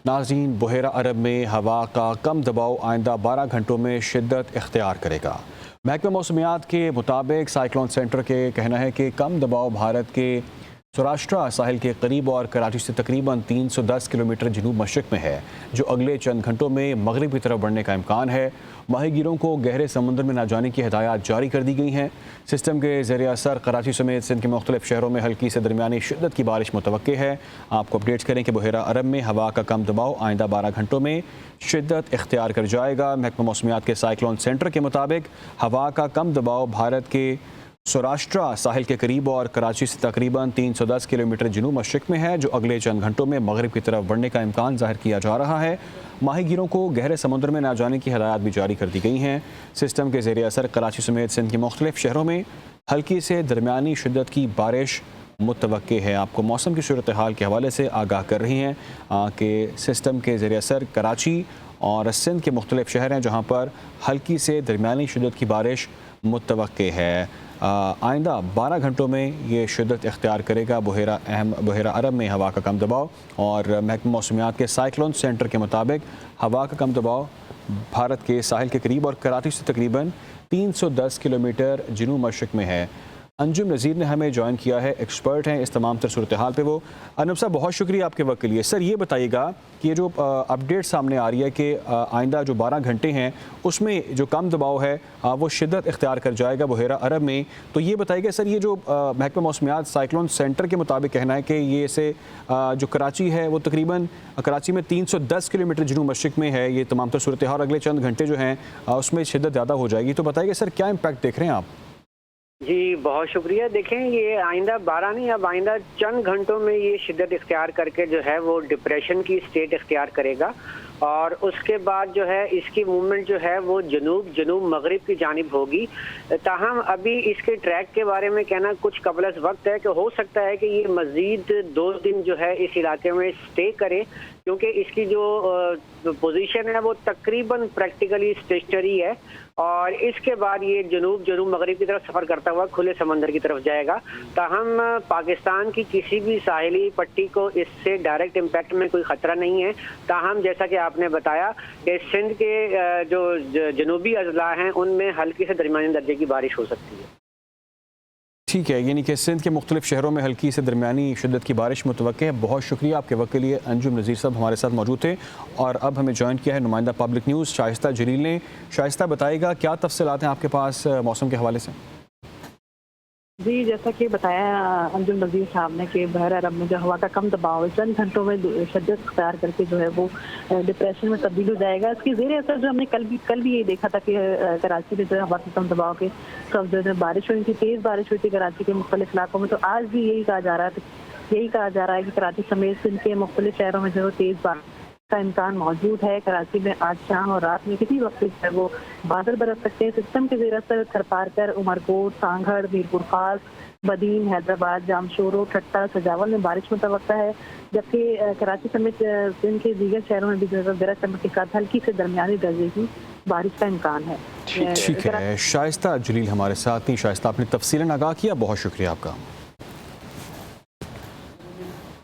नाज़रीन, बुहेरा अरब में हवा का कम दबाव आइंदा 12 घंटों में शिद्दत इख्तियार करेगा। महकमा मौसमियात के मुताबिक साइक्लोन सेंटर के कहना है कि कम दबाव भारत के सौराष्ट्र साहिल के करीब और कराची से तकरीबन 310 किलोमीटर जनूब मशरक में है, जो अगले चंद घंटों में मगरिब की तरफ बढ़ने का इम्कान है। माहीगीरों को गहरे समुद्र में न जाने की हिदायत जारी कर दी गई हैं। सिस्टम के ज़रिए असर कराची समेत सिंध के मुख्तलिफ शहरों में हल्की से दरमियानी शिद्दत की बारिश मुतवक्के है। आपको अपडेट्स करें कि बुहेरा अरब में हवा का कम दबाव आइंदा 12 घंटों में शिद्दत इख्तियार कर जाएगा। महकमा मौसमियात के साइक्लोन सेंटर के मुताबिक हवा का कम दबाव भारत के सौराष्ट्र साहिल के करीब और कराची से तकरीबन 310 किलोमीटर जनूब मशरक में है, जो अगले चंद घंटों में मगरिब की तरफ बढ़ने का इम्कान जाहिर किया जा रहा है। माहीगीरों को गहरे समुद्र में न जाने की हिदायत भी जारी कर दी गई हैं। सिस्टम के ज़रिए असर कराची समेत सिंध के मुख्तलिफ शहरों में हल्की से दरमियानी शिद्दत की बारिश मुतवक्के है। आपको मौसम की सूरत हाल के हवाले से आगाह कर रही हैं कि सिस्टम के ज़रिए असर कराची और सिंध के मुख्तलिफ शहर हैं जहाँ पर हल्की से दरमियानी शिद्दत की बारिश मुतवक्के है। आइंदा 12 घंटों में ये शिद्दत इख्तियार करेगा बुहेरा अरब में हवा का कम दबाव। और महकमा मौसमियात के साइक्लोन सेंटर के मुताबिक हवा का कम दबाव भारत के साहिल के करीब और कराची से तकरीबन 310 किलोमीटर जनूब मशरक में है। अंजुम नज़ीर ने हमें ज्वाइन किया है, एक्सपर्ट हैं इस तमाम तर सूरत हाल पे वो। अनूप साहब, बहुत शुक्रिया आपके वक्त के लिए। सर, ये बताइएगा कि ये जो अपडेट सामने आ रही है कि आइंदा जो 12 घंटे हैं उसमें जो कम दबाव है वो शिद्दत इख्तियार कर जाएगा बुहेरा अरब में, तो ये बताइएगा सर, ये जो महकमा मौसमियात साइक्लोन सेंटर के मुताबिक कहना है कि ये से जो कराची है वो तकरीबन कराची में 310 किलोमीटर जनूब मशरक में है ये तमाम तर सूरत हाल, अगले चंद घंटे जो हैं उसमें शिद्दत ज़्यादा हो जाएगी, तो बताइए सर क्या इम्पैक्ट देख रहे हैं आप? जी बहुत शुक्रिया। देखें, ये आइंदा 12 नहीं, अब आइंदा चंद घंटों में ये शिद्दत इख्तियार करके जो है वो डिप्रेशन की स्टेट इख्तियार करेगा और उसके बाद जो है इसकी मूवमेंट जो है वो जनूब मगरिब की जानिब होगी। ताहम अभी इसके ट्रैक के बारे में कहना कुछ कबल वक्त है कि हो सकता है कि ये मज़ीद 2 दिन जो है इस इलाके में स्टे करे, क्योंकि इसकी जो पोजीशन है वो तकरीबन प्रैक्टिकली स्टेशनरी है और इसके बाद ये जनूब मगरिब की तरफ सफ़र करता हुआ खुले समंदर की तरफ जाएगा। ताहम पाकिस्तान की किसी भी साहिली पट्टी को इससे डायरेक्ट इम्पैक्ट में कोई ख़तरा नहीं है। ताहम जैसा कि आपने बताया कि सिंध के जो जनूबी अजला हैं उनमें हल्की से दरमियानी दर्जे की बारिश हो सकती है। ठीक है, यानी कि सिंध के मुख्तलिफ शहरों में हल्की से दरमियानी शिद्दत की बारिश मुतवक्के है। बहुत शुक्रिया आपके वक्त के लिए। अंजुम नज़ीर साहब हमारे साथ मौजूद थे और अब हमें ज्वाइन किया है नुमाइंदा पब्लिक न्यूज़ शाइस्ता जलील ने। शाइस्ता, बताइएगा क्या तफसीलात हैं आपके पास मौसम के हवाले से? जी, जैसा कि बताया अंजुम नज़ीर साहब ने कि बहर अरब में जो हवा का कम दबाव है चंद घंटों में शिद्दत इख्तियार करके जो है वो डिप्रेशन में तब्दील हो जाएगा। इसके ज़ेर असर जो हमने कल भी यही देखा था कि कराची में जो है हवा के कम दबाव के जो है बारिश हुई थी, तेज़ बारिश हुई थी कराची के मुख्तलिफ इलाकों में। तो आज भी यही कहा जा रहा है कि कराची समेत सिंध के मुख्तलिफ शहरों में जो तेज़ बारिश का इम्कान मौजूद है। कराची में आज शाम और रात में किसी वक्त जो है वो बादल बरस सकते हैं। सिस्टम के ज़ेर असर थरपारकर, उमरकोट, सांगड़, मीरपुर खास, बदीन, हैदराबाद, जामशोरो, ठट्टा, सजावल में बारिश मुतवक्का है, जबकि कराची समेत सिंध के दीगर शहरों में भी जो है गरज चमक के साथ हल्की से दरमियानी दर्जे की बारिश का इम्कान है। ठीक है, शाइस्ता जलील हमारे साथ थी। शाइस्ता, आपने तफसीलन आगाह किया, बहुत शुक्रिया आपका।